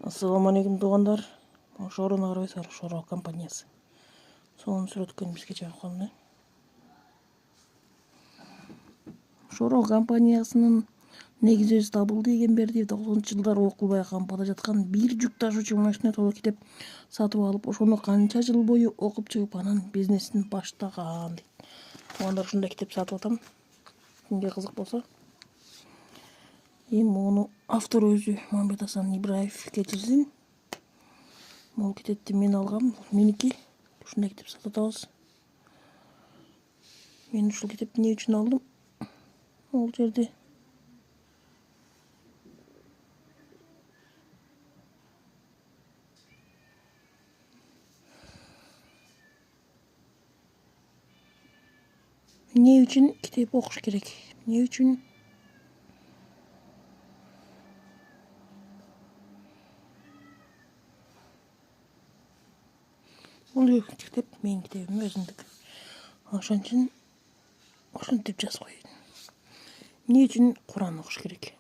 Assalamu alaikum туғандар. Шороны қарабайсыздар, Шоро компаниясы. Соны сүрөткөн бизге жагып калды. Шоро компаниясынын негизи өзү табылды деген берди. 90-жылдар окулбай кампада жаткан бир жүк ташуучу машина толук деп сатып алып, ошону канча жыл бою окуп чыгып анан бизнесин баштаган дейт. Туғандар ушундай китеп сатып атам. Кимге кызык болсо. Муну автор өзү Мамбет Асан Ибраев кечирсин. Могу китепти мен алгам, меники. Ушундай китеп сатып атабыз. Мен ушул китепти эмне үчүн алдым? Ол жерде эмне үчүн китеп окуш керек? Эмне үчүн бул китеп менин китебим өзүмдүк. Ошон үчүн ошентип жазып койдум. Эмне үчүн Куран окуш керек?